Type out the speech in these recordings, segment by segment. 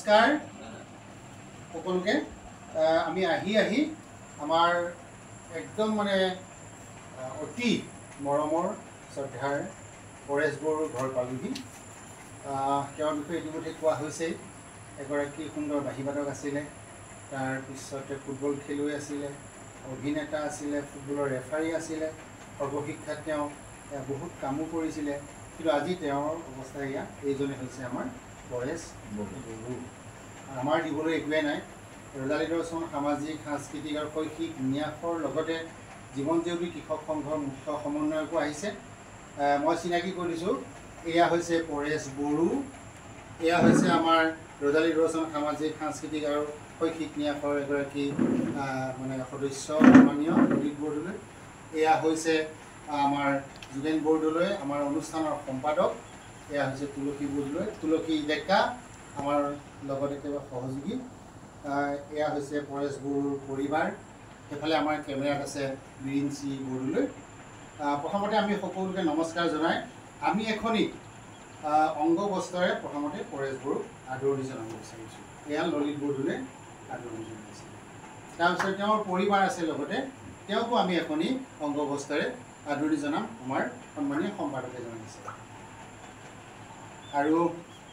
নমস্কাৰ সকলোকে আমি আহি আমাৰ একদম মানে অতি মৰমৰ শ্ৰদ্ধাৰ পৰেশ বড়োৰ ঘৰ পালোহি। তেওঁৰ বিষয়ে ইতিমধ্যে কোৱা হৈছে। এগৰাকী সুন্দৰ বাঁহীবাদক আছিলে, তাৰপিছতে ফুটবল খেলুৱৈ আছিলে, অভিনেতা আছিলে, ফুটবলৰ ৰেফাৰী আছিলে, সৰ্বশিক্ষাত তেওঁ বহুত কামো কৰিছিলে। কিন্তু আজি তেওঁৰ অৱস্থা এয়া, এইজনে হৈছে আমাৰ পৰেশ বড়ো। আমাৰ দিবলৈ একোৱেই নাই। ৰজালি দৰ্শন সামাজিক সাংস্কৃতিক আৰু শৈক্ষিক ন্যাসৰ লগতে জীৱন জেউৰী কৃষক সংঘৰ মুখ্য সমন্বয়কো আহিছে। মই চিনাকি কৰি দিছোঁ, এয়া হৈছে পৰেশ বড়ো। এয়া হৈছে আমাৰ ৰজালি দৰ্শন সামাজিক সাংস্কৃতিক আৰু শৈক্ষিক ন্যাসৰ এগৰাকী মানে সদস্য সন্মানীয় ললিত বৰদলৈ। এয়া হৈছে আমাৰ যোগেন বৰদলৈ, আমাৰ অনুষ্ঠানৰ সম্পাদক। এয়া হৈছে তুলসী বৰদলৈ, তুলসী ডেকা আমাৰ লগত একেবাৰে সহযোগী। এয়া হৈছে পৰেশ বড়োৰ পৰিবাৰ। সেইফালে আমাৰ কেমেৰাত আছে বিৰিঞ্চি বৰদলৈ। প্ৰথমতে আমি সকলোকে নমস্কাৰ জনাই আমি এখনি অংগ বস্ত্ৰৰে প্ৰথমতে পৰেশ বড়োক আদৰণি জনাব বিচাৰিছোঁ। এয়া ললিত বৰদলৈ আদৰণি জনাইছে। তাৰপিছত তেওঁৰ পৰিবাৰ আছে লগতে, তেওঁকো আমি এখনি অংগ বস্ত্ৰৰে আদৰণি জনাম, আমাৰ সন্মানীয় সম্পাদকে জনাইছে। আৰু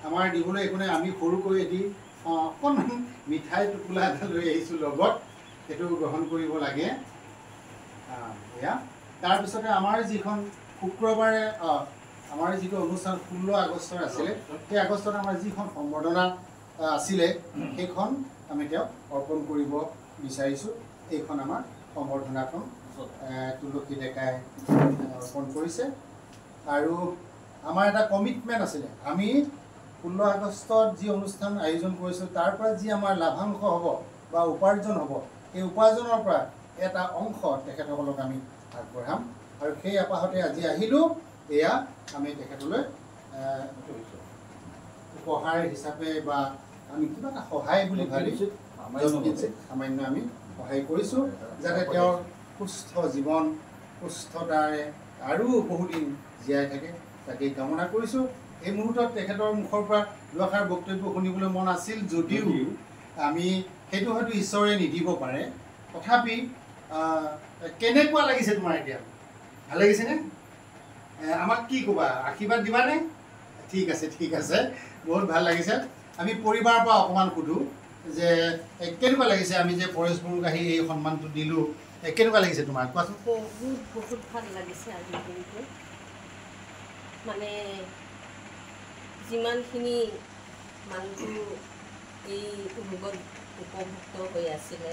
আমাৰ দিবলৈ একো নাই, আমি সৰুকৈ এটি অকণমান মিঠাই টোপোলা এটা লৈ আহিছোঁ লগত, সেইটো গ্ৰহণ কৰিব লাগে। এয়া তাৰপিছতে আমাৰ যিখন শুক্ৰবাৰে আমাৰ যিটো অনুষ্ঠান 16 আগষ্টৰ আছিলে, সেই আগষ্টত আমাৰ যিখন সম্বৰ্ধনা আছিলে সেইখন আমি তেওঁক অৰ্পণ কৰিব বিচাৰিছোঁ। এইখন আমাৰ সম্বৰ্ধনাখন তুলসী ডেকাই অৰ্পণ কৰিছে। আৰু আমাৰ এটা কমিটমেণ্ট আছিলে, আমি 16 আগষ্টত যি অনুষ্ঠান আয়োজন কৰিছোঁ তাৰ পৰা যি আমাৰ লাভাংশ হ'ব বা উপাৰ্জন হ'ব, সেই উপাৰ্জনৰ পৰা এটা অংশ তেখেতসকলক আমি আগবঢ়াম। আৰু সেই আপাহতে আজি আহিলোঁ, এয়া আমি তেখেতলৈ উপহাৰ হিচাপে বা আমি কিবা এটা সহায় বুলি ভাবিছোঁ, সামান্য আমি সহায় কৰিছোঁ, যাতে তেওঁৰ সুস্থ জীৱন সুস্থতাৰে আৰু বহুদিন জীয়াই থাকে, তাকেই কামনা কৰিছোঁ। এই মুহূৰ্তত তেখেতৰ মুখৰ পৰা দুআষাৰ বক্তব্য শুনিবলৈ মন আছিল যদিও আমি সেইটো হয়তো ঈশ্বৰে নিদিব পাৰে। তথাপি কেনেকুৱা লাগিছে তোমাৰ এতিয়া? ভাল লাগিছেনে? আমাক কি ক'বা, আশীৰ্বাদ দিবানে? ঠিক আছে, ঠিক আছে, বহুত ভাল লাগিছে। আমি পৰিবাৰৰ পৰা অকণমান সোধোঁ যে কেনেকুৱা লাগিছে আমি যে পৰেশ বড়োক আহি এই সন্মানটো দিলোঁ, কেনেকুৱা লাগিছে তোমাৰ? কোৱাচোন। বহুত ভাল লাগিছে আজিৰ দিনটো। মানে যিমানখিনি মানুহটো এই ৰোগত উপভুক্ত হৈ আছিলে,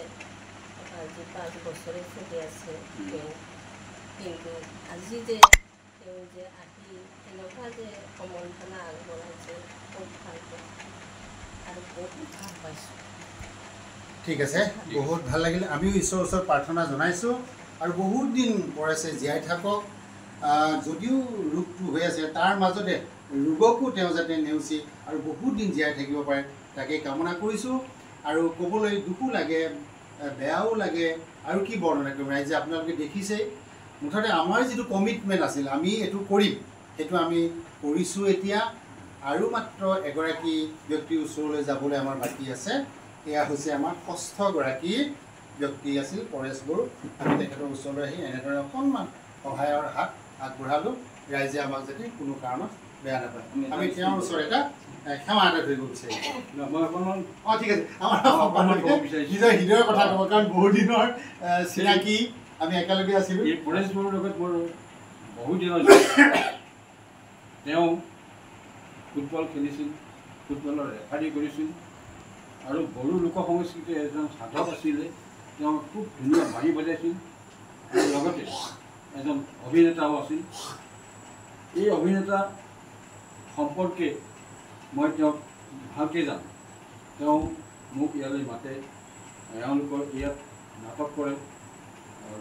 আজি 5 বছৰে চলি আছে তেওঁ, কিন্তু আজি যে তেওঁ যে আহি এনেকুৱা যে সমৰ্থনা আগবঢ়াইছে, খুব ভাল পাওঁ আৰু বহুত ভাল পাইছোঁ। ঠিক আছে, বহুত ভাল লাগিলে। আমিও ঈশ্বৰৰ ওচৰত প্ৰাৰ্থনা জনাইছোঁ আৰু বহুত দিন পৰেছে জীয়াই থাকক। যদিও ৰোগটো হৈ আছে তাৰ মাজতে ৰোগকো তেওঁ যাতে নেওচি আৰু বহুত দিন জীয়াই থাকিব পাৰে, তাকে কামনা কৰিছোঁ। আৰু ক'বলৈ দুখো লাগে, বেয়াও লাগে, আৰু কি বৰ্ণনা কৰিম। ৰাইজে আপোনালোকে দেখিছেই, মুঠতে আমাৰ যিটো কমিটমেণ্ট আছিল আমি এইটো কৰিম, সেইটো আমি কৰিছোঁ। এতিয়া আৰু মাত্ৰ এগৰাকী ব্যক্তিৰ ওচৰলৈ যাবলৈ আমাৰ বাকী আছে। এয়া হৈছে আমাৰ 6ষ্ঠগৰাকী ব্যক্তি আছিল পৰেশ বড়ো। আমি তেখেতৰ ওচৰলৈ আহি এনেদৰে অকণমান সহায়ৰ হাত আগবঢ়ালোঁ, ৰাইজে আমাক যাতে কোনো কাৰণত বেয়া নাপায়। আমি তেওঁৰ ওচৰত এটা সেৱা এটা ধৰিব বিচাৰিছোঁ। ঠিক আছে, আমাৰ নিজৰ হৃদয়ৰ কথা ক'ব, কাৰণ বহু দিনৰ চিনাকি, আমি একেলগে আছিলোঁ। এই পৰেশ বড়োৰ লগত মোৰ বহুত দিনৰ তেওঁ ফুটবল খেলিছিল, ফুটবলৰ ৰেফাৰী কৰিছিল আৰু বড়ো লোক সংস্কৃতিৰ এজন সাধক আছিলে। তেওঁ খুব ধুনীয়া বাঁহী বজাইছিল আৰু লগতে এজন অভিনেতাও আছিল। এই অভিনেতা সম্পৰ্কে মই তেওঁক ভালকৈ জানো। তেওঁ মোক ইয়ালৈ মাতে, এওঁলোকৰ ইয়াত নাটক কৰে,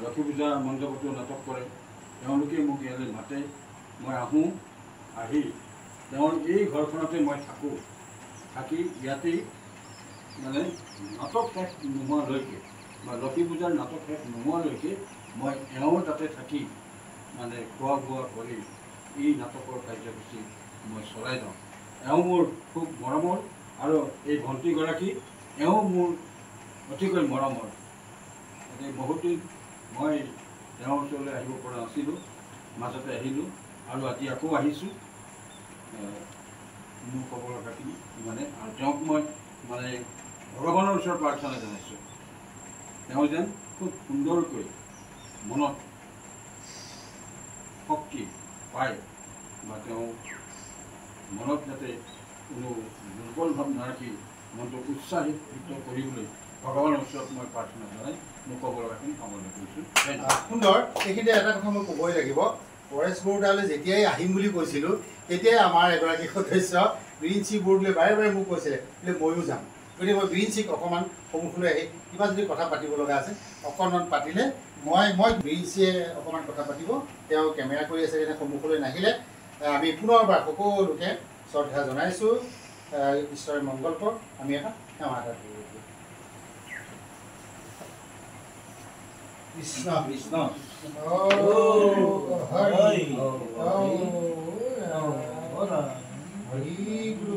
লক্ষী পূজা মণ্ডপতো নাটক কৰে, তেওঁলোকে মোক ইয়ালৈ মাতে, মই আহোঁ। আহি তেওঁৰ এই ঘৰখনতে মই থাকোঁ, থাকি ইয়াতেই মানে নাটক শেষ নোহোৱালৈকে বা লক্ষী পূজাৰ নাটক শেষ নোহোৱালৈকে মই এওঁৰ তাতে থাকি মানে খোৱা বোৱা কৰি এই নাটকৰ কাৰ্যসূচী মই চলাই যাওঁ। এওঁ মোৰ খুব মৰমৰ আৰু এই ভণ্টিগৰাকী এওঁ মোৰ অতিকৈ মৰমৰ। গতিকে বহুত দিন মই তেওঁৰ ওচৰলৈ আহিব পৰা নাছিলোঁ, মাজতে আহিলোঁ আৰু আজি আকৌ আহিছোঁ। মোৰ ক'ব লগাখিনি ইমানে। আৰু তেওঁক মই মানে ভগৱানৰ ওচৰত প্ৰাৰ্থনা জনাইছোঁ, তেওঁ যেন খুব সুন্দৰকৈ মনত শক্তি পায় বা তেওঁ মনত যাতে কোনো দুৰ্বল ভাৱ নাৰাখি মনটোক উৎসাহিত কৰিবলৈ ভগৱানৰ ওচৰত মই প্ৰাৰ্থনা জনাই মোৰ ক'ব লগাখিনি সামৰণি কৰিছোঁ। সুন্দৰ। এইখিনিতে এটা কথা মই ক'বই লাগিব, পৰেশ বৰুতালৈ যেতিয়াই আহিম বুলি কৈছিলোঁ তেতিয়াই আমাৰ এগৰাকী সদস্য বিৰিঞ্চি বৰুৱালে বাৰে বাৰে মোক কৈছিলে বোলে ময়ো যাম। গতিকে মই বিৰিঞ্চিক অকণমান সন্মুখলৈ আহি কিবা যদি কথা পাতিব লগা আছে অকণমান পাতিলে মই বিৰিঞ্চিয়ে অকণমান কথা পাতিব। তেওঁ কেমেৰা কৰি আছে কাৰণে সন্মুখলৈ নাহিলে আমি পুনৰবাৰ সকলোকে শ্ৰদ্ধা জনাইছোঁ। ঈশ্বৰে মংগল কৰক। আমি এটা সেৱা এটা কৰিব। কৃষ্ণ কৃষ্ণ হৰি গুৰু